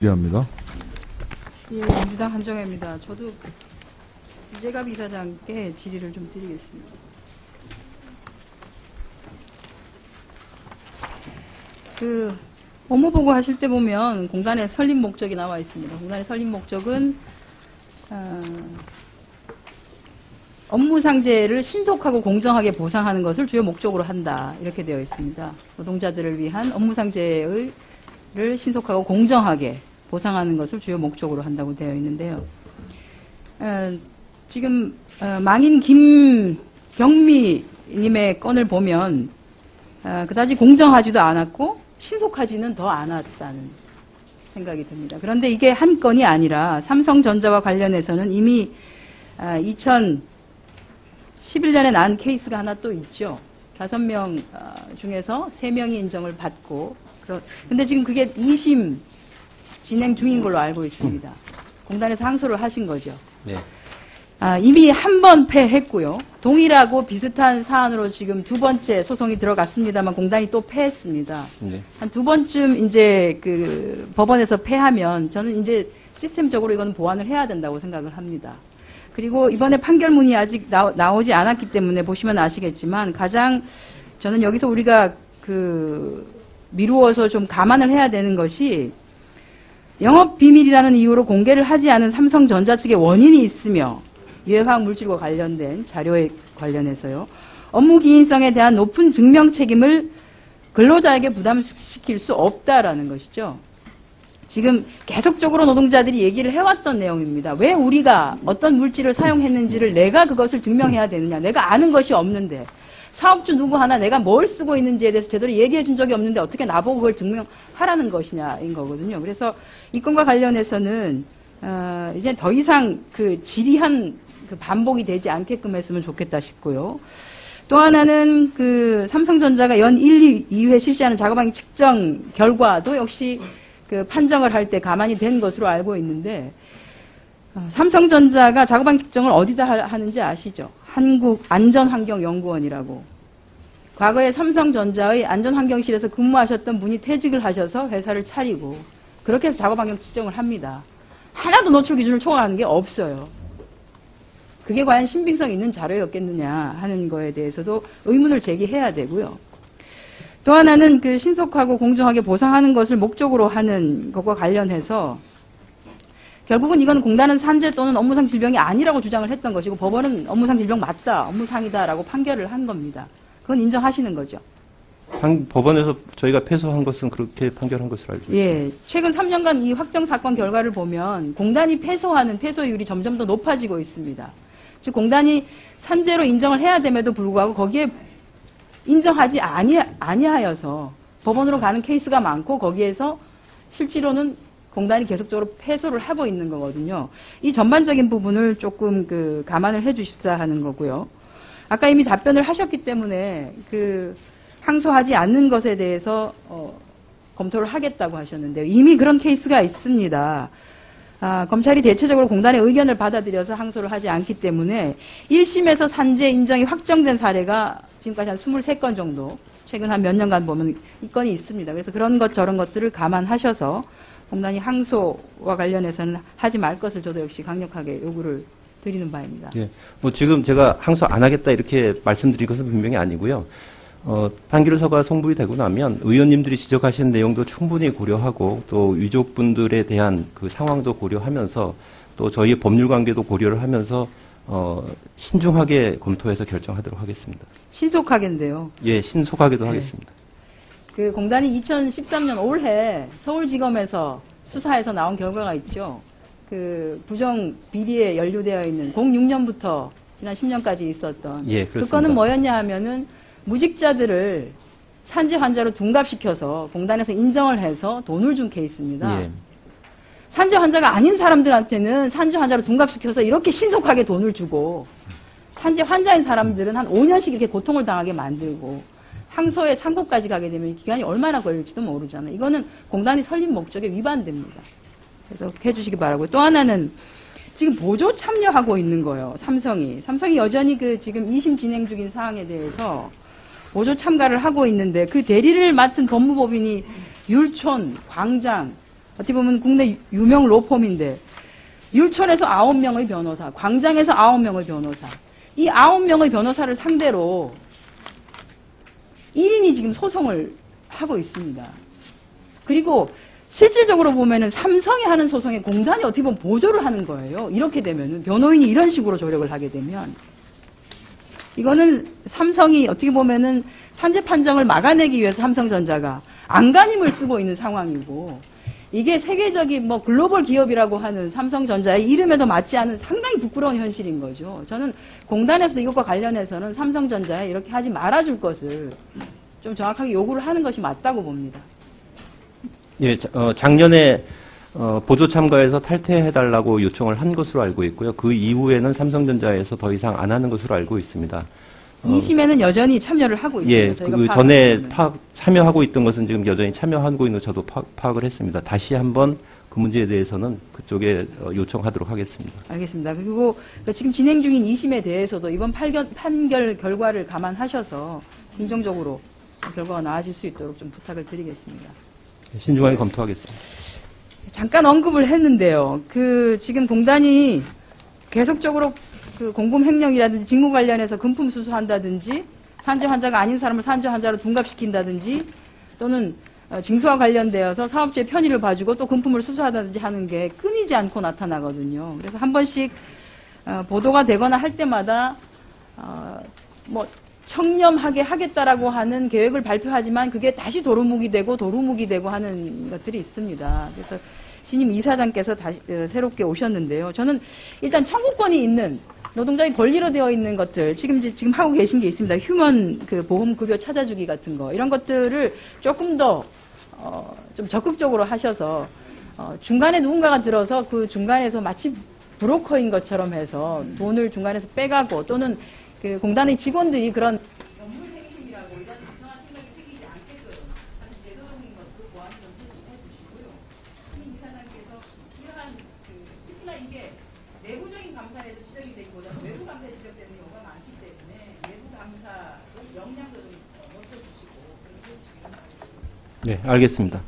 미안합니다. 예, 민주당 한정혜입니다. 저도 이재갑 이사장께 질의를 좀 드리겠습니다. 업무보고 하실 때 보면 공단의 설립 목적이 나와 있습니다. 공단의 설립 목적은 업무 상재를 신속하고 공정하게 보상하는 것을 주요 목적으로 한다. 이렇게 되어 있습니다. 노동자들을 위한 업무 상재를 신속하고 공정하게 보상하는 것을 주요 목적으로 한다고 되어 있는데요. 지금 망인 김경미님의 건을 보면 그다지 공정하지도 않았고 신속하지는 더 않았다는 생각이 듭니다. 그런데 이게 한 건이 아니라 삼성전자와 관련해서는 이미 2011년에 난 케이스가 하나 또 있죠. 5명 중에서 3명이 인정을 받고 근데 지금 그게 2심 진행 중인 걸로 알고 있습니다. 공단에서 항소를 하신 거죠. 네. 이미 한 번 패했고요. 동일하고 비슷한 사안으로 지금 2번째 소송이 들어갔습니다만 공단이 또 패했습니다. 네. 한 2번쯤 이제 그 법원에서 패하면 저는 이제 시스템적으로 이건 보완을 해야 된다고 생각을 합니다. 그리고 이번에 판결문이 아직 나오지 않았기 때문에 보시면 아시겠지만 가장 저는 여기서 우리가 미루어서 좀 감안을 해야 되는 것이 영업 비밀이라는 이유로 공개를 하지 않은 삼성전자 측의 원인이 있으며 유해화학 물질과 관련된 자료에 관련해서요. 업무 기인성에 대한 높은 증명 책임을 근로자에게 부담시킬 수 없다라는 것이죠. 지금 계속적으로 노동자들이 얘기를 해왔던 내용입니다. 왜 우리가 어떤 물질을 사용했는지를 내가 그것을 증명해야 되느냐. 내가 아는 것이 없는데 사업주 누구 하나 내가 뭘 쓰고 있는지에 대해서 제대로 얘기해 준 적이 없는데 어떻게 나보고 그걸 증명하라는 것이냐인 거거든요. 그래서 이 건과 관련해서는 이제 더 이상 지리한 반복이 되지 않게끔 했으면 좋겠다 싶고요. 또 하나는 삼성전자가 연 1, 2회 실시하는 작업항 측정 결과도 역시 판정을 할 때 가만히 된 것으로 알고 있는데 삼성전자가 작업항 측정을 어디다 하는지 아시죠? 한국안전환경연구원이라고. 과거에 삼성전자의 안전환경실에서 근무하셨던 분이 퇴직을 하셔서 회사를 차리고 그렇게 해서 작업환경 측정을 합니다. 하나도 노출 기준을 초과하는 게 없어요. 그게 과연 신빙성 있는 자료였겠느냐 하는 거에 대해서도 의문을 제기해야 되고요. 또 하나는 신속하고 공정하게 보상하는 것을 목적으로 하는 것과 관련해서 결국은 이건 공단은 산재 또는 업무상 질병이 아니라고 주장을 했던 것이고 법원은 업무상 질병 맞다, 업무상이다라고 판결을 한 겁니다. 그건 인정하시는 거죠. 법원에서 저희가 패소한 것은 그렇게 판결한 것으로 알고 있습니다. 예, 최근 3년간 이 확정 사건 결과를 보면 공단이 패소하는 패소율이 점점 더 높아지고 있습니다. 즉 공단이 산재로 인정을 해야 됨에도 불구하고 거기에 인정하지 아니하여서 법원으로 가는 케이스가 많고 거기에서 실제로는 공단이 계속적으로 패소를 하고 있는 거거든요. 이 전반적인 부분을 조금 감안을 해 주십사 하는 거고요. 아까 이미 답변을 하셨기 때문에 항소하지 않는 것에 대해서 검토를 하겠다고 하셨는데요. 이미 그런 케이스가 있습니다. 검찰이 대체적으로 공단의 의견을 받아들여서 항소를 하지 않기 때문에 1심에서 산재 인정이 확정된 사례가 지금까지 한 23건 정도 최근 한 몇 년간 보면 이 건이 있습니다. 그래서 그런 것 저런 것들을 감안하셔서 공단이 항소와 관련해서는 하지 말 것을 저도 역시 강력하게 요구를 드리는 바입니다. 예, 지금 제가 항소 안 하겠다 이렇게 말씀드린 것은 분명히 아니고요. 판결서가 송부이 되고 나면 의원님들이 지적하신 내용도 충분히 고려하고 또 유족분들에 대한 상황도 고려하면서 또 저희의 법률 관계도 고려를 하면서 신중하게 검토해서 결정하도록 하겠습니다. 신속하게인데요. 예, 신속하게도 하겠습니다. 공단이 2013년 올해 서울지검에서 수사에서 나온 결과가 있죠. 부정 비리에 연루되어 있는 06년부터 지난 10년까지 있었던 그 건은 뭐였냐 하면은 무직자들을 산재 환자로 둔갑시켜서 공단에서 인정을 해서 돈을 준 케이스입니다. 예. 산재 환자가 아닌 사람들한테는 산재 환자로 둔갑시켜서 이렇게 신속하게 돈을 주고 산재 환자인 사람들은 한 5년씩 이렇게 고통을 당하게 만들고 항소에 상고까지 가게 되면 기간이 얼마나 걸릴지도 모르잖아요. 이거는 공단이 설립 목적에 위반됩니다. 그래서 해주시기 바라고요. 또 하나는 지금 보조 참여하고 있는 거예요. 삼성이 여전히 지금 2심 진행 중인 사항에 대해서 보조 참가를 하고 있는데 그 대리를 맡은 법무법인이 율촌, 광장, 어떻게 보면 국내 유명 로펌인데 율촌에서 9명의 변호사, 광장에서 9명의 변호사, 이 9명의 변호사를 상대로 1인이 지금 소송을 하고 있습니다. 그리고 실질적으로 보면은 삼성이 하는 소송에 공단이 어떻게 보면 보조를 하는 거예요. 이렇게 되면은 변호인이 이런 식으로 조력을 하게 되면 이거는 삼성이 어떻게 보면은 산재 판정을 막아내기 위해서 삼성전자가 안간힘을 쓰고 있는 상황이고 이게 세계적인 뭐 글로벌 기업이라고 하는 삼성전자의 이름에도 맞지 않은 상당히 부끄러운 현실인 거죠. 저는 공단에서도 이것과 관련해서는 삼성전자에 이렇게 하지 말아줄 것을 좀 정확하게 요구를 하는 것이 맞다고 봅니다. 예, 작년에 보조 참가에서 탈퇴해달라고 요청을 한 것으로 알고 있고요. 그 이후에는 삼성전자에서 더 이상 안 하는 것으로 알고 있습니다. 2심에는 여전히 참여를 하고 있습니다. 예, 그 전에 참여하고 있던 것은 지금 여전히 참여하고 있는 저도 파악을 했습니다. 다시 한번 그 문제에 대해서는 그쪽에 요청하도록 하겠습니다. 알겠습니다. 그리고 지금 진행 중인 2심에 대해서도 이번 판결 결과를 감안하셔서 긍정적으로 결과가 나아질 수 있도록 좀 부탁을 드리겠습니다. 신중하게 검토하겠습니다. 잠깐 언급을 했는데요. 지금 공단이 계속적으로 공금 횡령이라든지 직무 관련해서 금품 수수한다든지 산재 환자가 아닌 사람을 산재 환자로 둔갑시킨다든지 또는 징수와 관련되어서 사업주의 편의를 봐주고 또 금품을 수수하다든지 하는 게 끊이지 않고 나타나거든요. 그래서 한 번씩 보도가 되거나 할 때마다 뭐 청렴하게 하겠다라고 하는 계획을 발표하지만 그게 다시 도루묵이 되고 하는 것들이 있습니다. 그래서 신임 이사장께서 다시 새롭게 오셨는데요. 저는 일단 청구권이 있는 노동자의 권리로 되어 있는 것들 지금 하고 계신 게 있습니다. 휴먼 보험급여 찾아주기 같은 거 이런 것들을 조금 더 좀 적극적으로 하셔서 중간에 누군가가 들어서 그 중간에서 마치 브로커인 것처럼 해서 돈을 중간에서 빼가고 또는 공단의 직원들이 그런 업무생심이라고 이런 이상한 생각이 생기지 않게끔 하는 제도적인 것도 보완 좀 해주시고요. 신임 이사장께서 이러한 특히나 이게 내부적인 감사에도 지적이 되기보다 외부 감사에 지적되는 경우가 많기 때문에 내부 감사의 역량도 좀 높여주시고 그렇게 해주시기 바랍니다. 네, 알겠습니다.